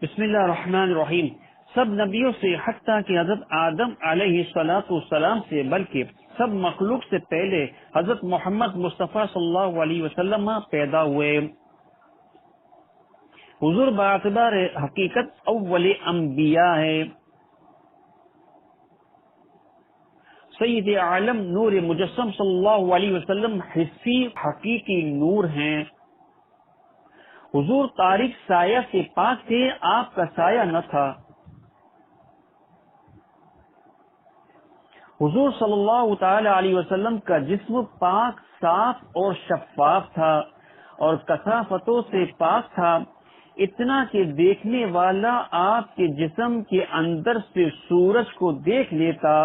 بسم اللہ الرحمن الرحیم۔ سب نبیوں سے حتیٰ کہ حضرت آدم علیہ السلام سے بلکہ سب مخلوق سے پہلے حضرت محمد مصطفیٰ صلی اللہ علیہ وسلم پیدا ہوئے۔ حضور باعتبار حقیقت اول انبیاء ہے۔ سید عالم نور مجسم صلی اللہ علیہ وسلم حسی حقیقی نور ہیں۔ حضور تاریک سایہ سے پاک تھے، آپ کا سایہ نہ تھا۔ حضور صلی اللہ تعالی علیہ وسلم کا جسم پاک، صاف اور شفاف تھا اور کثافتوں سے پاک تھا، اتنا کہ دیکھنے والا آپ کے جسم کے اندر سے سورج کو دیکھ لیتا۔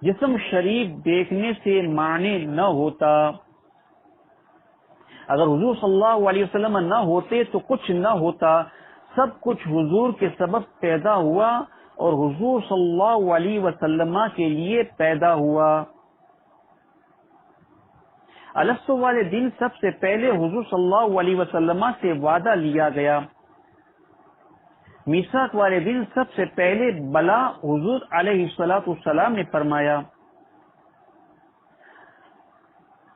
جسم شریف دیکھنے سے معنی نہ ہوتا۔ اگر حضور صلی اللہ علیہ وسلم نہ ہوتے تو کچھ نہ ہوتا۔ سب کچھ حضور کے سبب پیدا ہوا اور حضور صلی اللہ علیہ وسلم کے لیے پیدا ہوا۔ الستو والے دن سب سے پہلے حضور صلی اللہ علیہ وسلم سے وعدہ لیا گیا۔ میثاق والے دن سب سے پہلے بلا حضور علیہ السلام نے فرمایا۔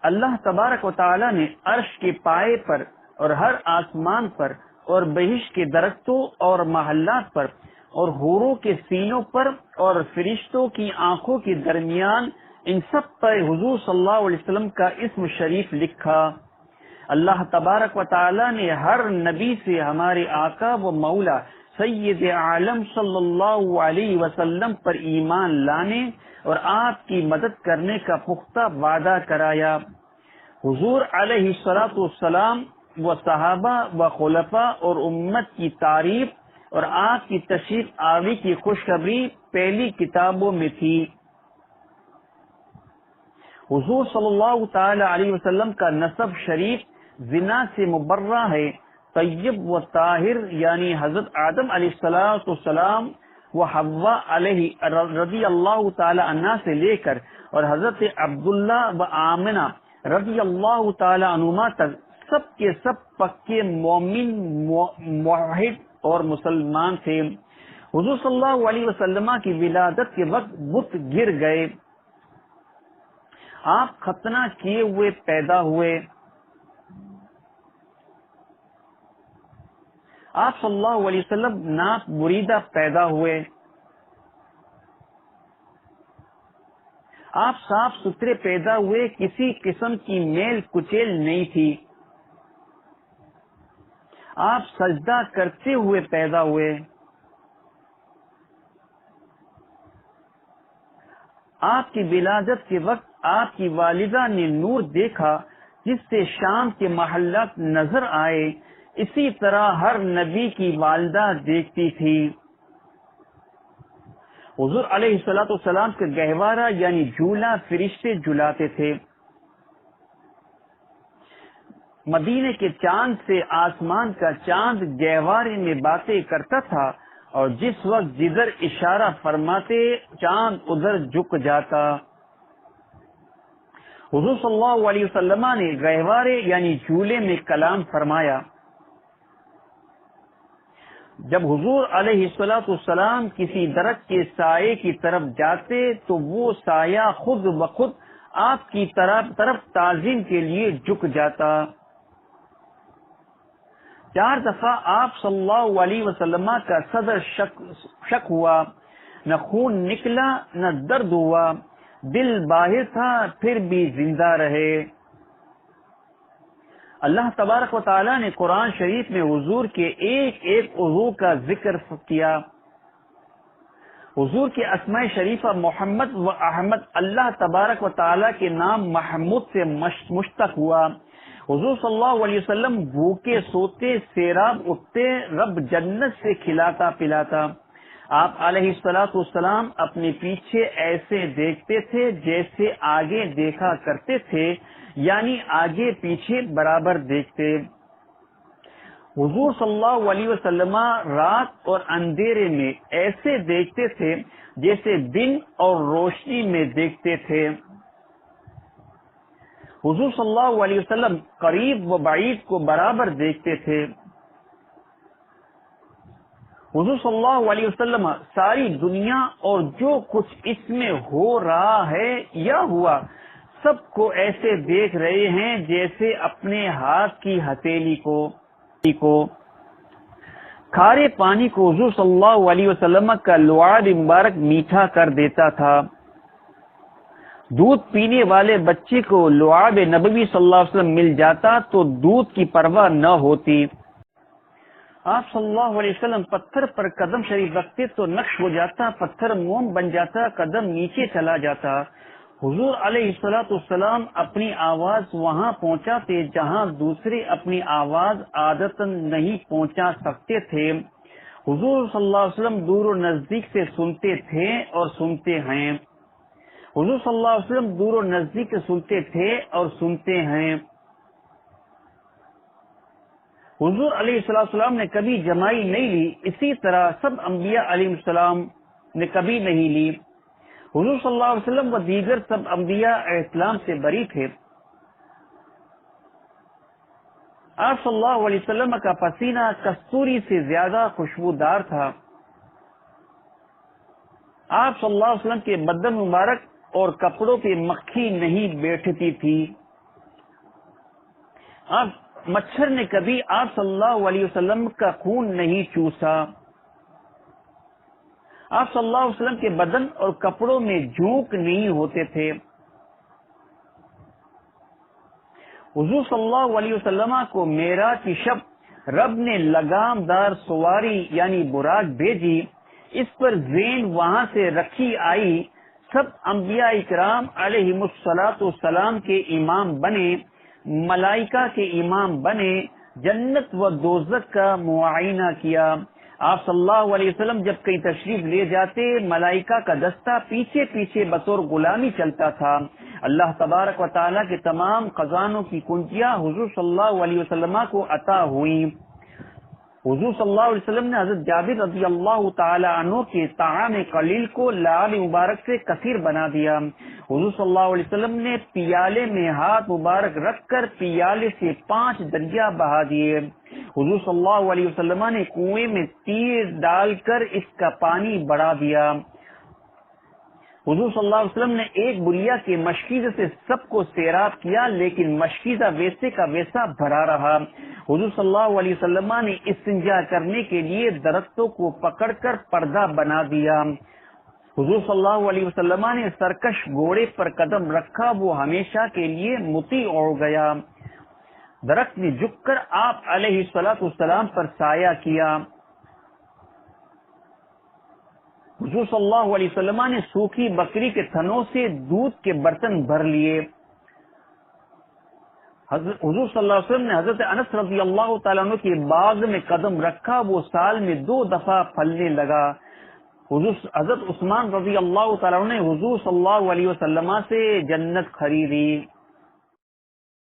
اللہ تبارک و تعالی نے عرش کے پائے پر اور ہر آسمان پر اور بہشت کے درختوں اور محلات پر اور حوروں کے سینوں پر اور فرشتوں کی آنکھوں کے درمیان ان سب پر حضور صلی اللہ علیہ وسلم کا اسم شریف لکھا۔ اللہ تبارک و تعالی نے ہر نبی سے ہمارے آقا و مولا سید عالم صلی اللہ علیہ وسلم پر ایمان لانے اور آپ کی مدد کرنے کا پختہ وعدہ کرایا۔ حضور علیہ السلام و صحابہ و خلفاء اور امت کی تعریف اور آپ کی تشریف آوری کی خوشخبری پہلی کتابوں میں تھی۔ حضور صلی اللہ تعالی علیہ وسلم کا نسب شریف زنا سے مبرہ ہے۔ طیب و طاہر یعنی حضرت آدم علیہ السلام و حوا علیہ رضی اللہ تعالی عنہ سے لے کر اور حضرت عبداللہ و آمنہ رضی اللہ تعالی عنہما تک سب کے سب پکے مومن، موحد اور مسلمان تھے۔ حضور صلی اللہ علیہ وسلم کی ولادت کے وقت بت گر گئے۔ آپ ختنہ کیے ہوئے پیدا ہوئے۔ آپ صلی اللہ علیہ وسلم ناک بریدہ پیدا ہوئے۔ آپ صاف ستھرے پیدا ہوئے، کسی قسم کی میل کچیل نہیں تھی۔ آپ سجدہ کرتے ہوئے پیدا ہوئے۔ آپ کی ولادت کے وقت آپ کی والدہ نے نور دیکھا جس سے شام کے محلات نظر آئے، اسی طرح ہر نبی کی والدہ دیکھتی تھی۔ حضور علیہ السلام کا گہوارہ یعنی جھولا فرشتے جھلاتے تھے۔ مدینے کے چاند سے آسمان کا چاند گہوارے میں باتیں کرتا تھا اور جس وقت جدھر اشارہ فرماتے چاند ادھر جھک جاتا۔ حضور صلی اللہ علیہ وسلم نے گہوارے یعنی جھولے میں کلام فرمایا۔ جب حضور علیہ السلام کسی درخت کے سائے کی طرف جاتے تو وہ سایہ خود بخود آپ کی طرف تعظیم کے لیے جھک جاتا۔ 4 دفعہ آپ صلی اللہ علیہ وسلم کا صدر شک ہوا، نہ خون نکلا نہ درد ہوا، دل باہر تھا پھر بھی زندہ رہے۔ اللہ تبارک و تعالیٰ نے قرآن شریف میں حضور کے ایک ایک عضو کا ذکر کیا۔ حضور کے اسماء شریفہ محمد و احمد اللہ تبارک و تعالیٰ کے نام محمود سے مشتق ہوا۔ حضور صلی اللہ علیہ وسلم بھوکے سوتے، سیراب اٹھتے، رب جنت سے کھلاتا پلاتا۔ آپ علیہ السلام اپنے پیچھے ایسے دیکھتے تھے جیسے آگے دیکھا کرتے تھے، یعنی آگے پیچھے برابر دیکھتے۔ حضور صلی اللہ علیہ وسلم رات اور اندھیرے میں ایسے دیکھتے تھے جیسے دن اور روشنی میں دیکھتے تھے۔ حضور صلی اللہ علیہ وسلم قریب و بعید کو برابر دیکھتے تھے۔ حضور صلی اللہ علیہ وسلم ساری دنیا اور جو کچھ اس میں ہو رہا ہے یا ہوا سب کو ایسے دیکھ رہے ہیں جیسے اپنے ہاتھ کی ہتھیلی کو کھارے پانی کو حضور صلی اللہ علیہ وسلم کا لعاب مبارک میٹھا کر دیتا تھا. دودھ پینے والے بچے کو لعاب نبوی صلی اللہ علیہ وسلم مل جاتا تو دودھ کی پرواہ نہ ہوتی. آپ صلی اللہ علیہ وسلم پتھر پر قدم شریف رکھتے تو نقش ہو جاتا، پتھر موم بن جاتا، قدم نیچے چلا جاتا. حضور علیہ السلام اپنی آواز وہاں پہنچاتے جہاں دوسرے اپنی آواز عادتاً نہیں پہنچا سکتے تھے. حضور صلی اللہ علیہ وسلم دور و نزدیک سے سنتے تھے اور سنتے ہیں. حضور صلی اللہ علیہ وسلم دور و نزدیک سے سنتے تھے اور سنتے ہیں. حضور علیہ السلام نے کبھی جمائی نہیں لی، اسی طرح سب انبیاء علیہ السلام نے کبھی نہیں لی. حضور صلی اللہ علیہ وسلم و دیگر سب انبیاء اسلام سے بری تھے. آپ صلی اللہ علیہ وسلم کا پسینہ کستوری سے زیادہ خوشبودار تھا. آپ صلی اللہ علیہ وسلم کے بدن مبارک اور کپڑوں پہ مکھی نہیں بیٹھتی تھی. مچھر نے کبھی آپ صلی اللہ علیہ وسلم کا خون نہیں چوسا. آپ صلی اللہ علیہ وسلم کے بدن اور کپڑوں میں جھونک نہیں ہوتے تھے. حضور صلی اللہ علیہ وسلم کو معراج کی شب رب نے لگام دار سواری یعنی براق بھیجی. اس پر زین وہاں سے رکھی آئی. سب انبیاء اکرام علیہم السلام کے امام بنے، ملائکہ کے امام بنے، جنت و دوزخ کا معائنہ کیا. آپ صلی اللہ علیہ وسلم جب کئی تشریف لے جاتے ملائکہ کا دستہ پیچھے پیچھے بطور غلامی چلتا تھا. اللہ تبارک و تعالیٰ کے تمام خزانوں کی کنجیاں حضور صلی اللہ علیہ وسلم کو عطا ہوئیں. حضور صلی اللہ علیہ وسلم نے حضرت جابر رضی اللہ تعالی عنہ کے طعام قلیل کو لعاب مبارک سے کثیر بنا دیا. حضور صلی اللہ علیہ وسلم نے پیالے میں ہاتھ مبارک رکھ کر پیالے سے 5 دریا بہا دیے. حضور صلی اللہ علیہ وسلم نے کنویں میں تیر ڈال کر اس کا پانی بڑھا دیا. حضور صلی اللہ علیہ وسلم نے ایک بلیا کے مشکیزے سے سب کو سیراب کیا لیکن مشکیزہ ویسے کا ویسا بھرا رہا. حضور صلی اللہ علیہ وسلم نے استنجا کرنے کے لیے درختوں کو پکڑ کر پردہ بنا دیا. حضور صلی اللہ علیہ وسلم نے سرکش گھوڑے پر قدم رکھا، وہ ہمیشہ کے لیے مطیع ہو گیا. درخت نے جھک کر آپ علیہ السلام پر سایہ کیا. حضور صلی اللہ علیہ وسلم نے سوکھی بکری کے تھنوں سے دودھ کے برتن بھر لیے. حضور صلی اللہ علیہ وسلم نے حضرت انس رضی اللہ تعالیٰ عنہ کے باغ میں قدم رکھا، وہ سال میں 2 دفعہ پھلنے لگا. حضرت عثمان رضی اللہ تعالیٰ عنہ نے حضور صلی اللہ علیہ وسلم سے جنت خریدی.